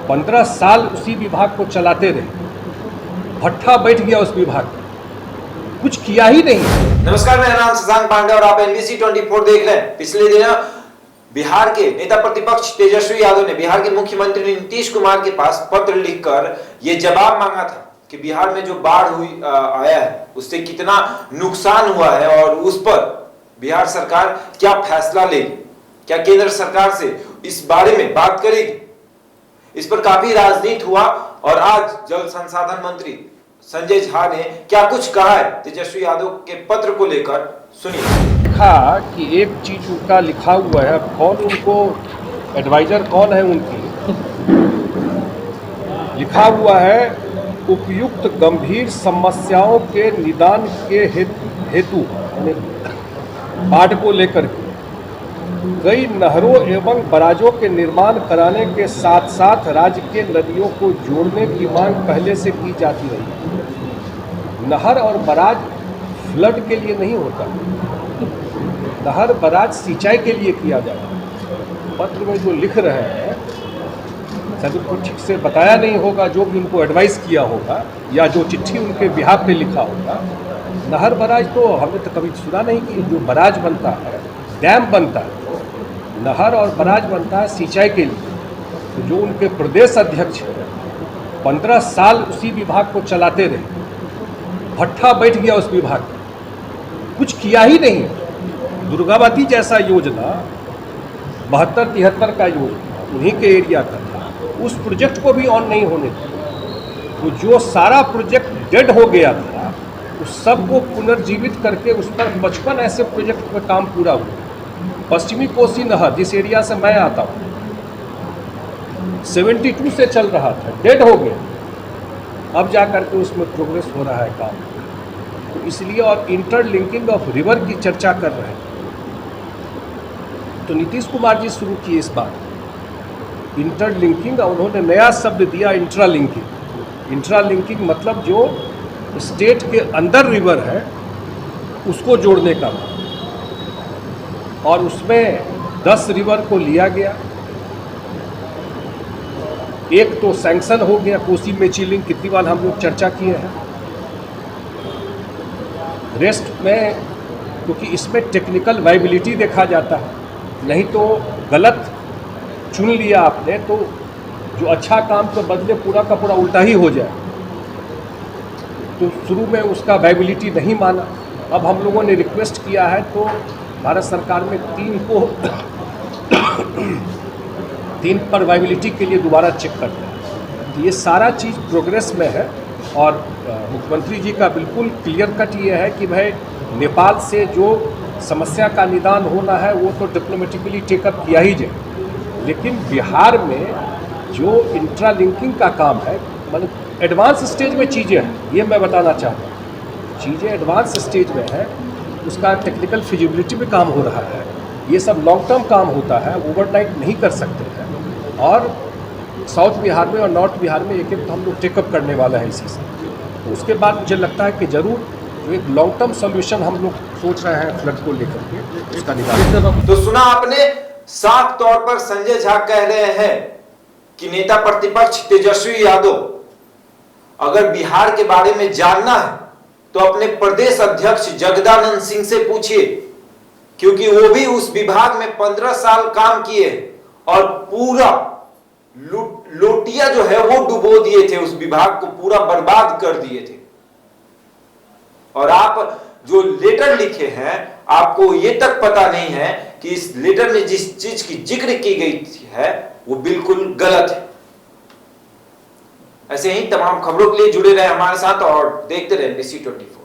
15 साल उसी विभाग को चलाते रहे, भट्ठा बैठ गया उस विभाग का, कुछ किया ही नहीं। नमस्कार, मेरा नाम शशांक पांडे और आप NBC 24 देख रहे हैं। पिछले दिन बिहार के नेता प्रतिपक्ष तेजस्वी यादव ने बिहार के मुख्यमंत्री नीतीश कुमार के पास पत्र लिखकर यह जवाब मांगा था कि बिहार में जो बाढ़ आया है उससे कितना नुकसान हुआ है और उस पर बिहार सरकार क्या फैसला लेगी, क्या केंद्र सरकार से इस बारे में बात करेगी। इस पर काफी राजनीति हुआ और आज जल संसाधन मंत्री संजय झा ने क्या कुछ कहा है तेजस्वी यादव के पत्र को लेकर, सुनिए। लिखा कि एक चीज उनका लिखा हुआ है, कौन उनको एडवाइजर कौन है उनकी, लिखा हुआ है उपयुक्त गंभीर समस्याओं के निदान के हेतु बाढ़ को लेकर के कई नहरों एवं बराजों के निर्माण कराने के साथ साथ राज्य के नदियों को जोड़ने की मांग पहले से की जाती रही है। नहर और बराज फ्लड के लिए नहीं होता, नहर बराज सिंचाई के लिए किया जाता है। पत्र में जो लिख रहे हैं शायद उनको ठीक से बताया नहीं होगा, जो भी उनको एडवाइस किया होगा या जो चिट्ठी उनके बिहाफ पे लिखा होगा। नहर बराज तो हमने तो कभी सुना नहीं कि जो बराज बनता है, डैम बनता है, नहर और बराज बनता है सिंचाई के लिए। तो जो उनके प्रदेश अध्यक्ष हैं 15 साल उसी विभाग को चलाते रहे, भट्ठा बैठ गया उस विभाग का, कुछ किया ही नहीं। दुर्गावती जैसा योजना 72-73 का योजना उन्हीं के एरिया का था, उस प्रोजेक्ट को भी ऑन नहीं होने दिया। तो जो सारा प्रोजेक्ट डेड हो गया था उस सबको पुनर्जीवित करके उस पर 55 ऐसे प्रोजेक्ट पर काम पूरा हुआ। पश्चिमी कोसी नहर जिस एरिया से मैं आता हूँ 72 से चल रहा था, डेड हो गया, अब जा करके उसमें प्रोग्रेस हो रहा है काम। तो इसलिए और इंटरलिंकिंग ऑफ रिवर की चर्चा कर रहे हैं। तो नीतीश कुमार जी शुरू किए इस बार इंटरलिंकिंग, उन्होंने नया शब्द दिया इंट्रालिंकिंग। इंट्रालिंकिंग मतलब जो स्टेट के अंदर रिवर है उसको जोड़ने का, और उसमें 10 रिवर को लिया गया। एक तो सैंक्शन हो गया, कोसी मेची लिंक कितनी बार हम लोग चर्चा किए हैं। रेस्ट में क्योंकि इसमें टेक्निकल वाइबिलिटी देखा जाता है, नहीं तो गलत चुन लिया आपने तो जो अच्छा काम के बदले पूरा का पूरा उल्टा ही हो जाए। तो शुरू में उसका वाइबिलिटी नहीं माना। अब हम लोगों ने रिक्वेस्ट किया है तो भारत सरकार में 3 पर वाइबिलिटी के लिए दोबारा चेक करते हैं। तो ये सारा चीज़ प्रोग्रेस में है और मुख्यमंत्री जी का बिल्कुल क्लियर कट ये है कि भाई नेपाल से जो समस्या का निदान होना है वो तो डिप्लोमेटिकली टेकअप किया ही जाए, लेकिन बिहार में जो इंट्रालिंकिंग का काम है मतलब एडवांस स्टेज में चीज़ें हैं, ये मैं बताना चाहता हूँ। चीज़ें एडवांस स्टेज में है, उसका टेक्निकल फिजिबिलिटी पे काम हो रहा है। ये सब लॉन्ग टर्म काम होता है, ओवरनाइट नहीं कर सकते हैं। और साउथ बिहार में और नॉर्थ बिहार में एक तो हम लोग टेकअप करने वाला है इसी से। तो उसके बाद मुझे लगता है कि ज़रूर एक लॉन्ग टर्म सोल्यूशन हम लोग सोच रहे हैं फ्लड को लेकर के उसका निदान। तो सुना आपने, साफ तौर पर संजय झा कह रहे हैं कि नेता प्रतिपक्ष तेजस्वी यादव अगर बिहार के बारे में जानना है तो अपने प्रदेश अध्यक्ष जगदानंद सिंह से पूछिए, क्योंकि वो भी उस विभाग में 15 साल काम किए और पूरा लोटिया जो है वो डुबो दिए थे, उस विभाग को पूरा बर्बाद कर दिए थे। और आप जो लेटर लिखे हैं आपको ये तक पता नहीं है कि इस लेटर में जिस चीज की जिक्र की गई है वो बिल्कुल गलत है। ऐसे ही तमाम खबरों के लिए जुड़े रहे हमारे साथ और देखते रहे NBC 24।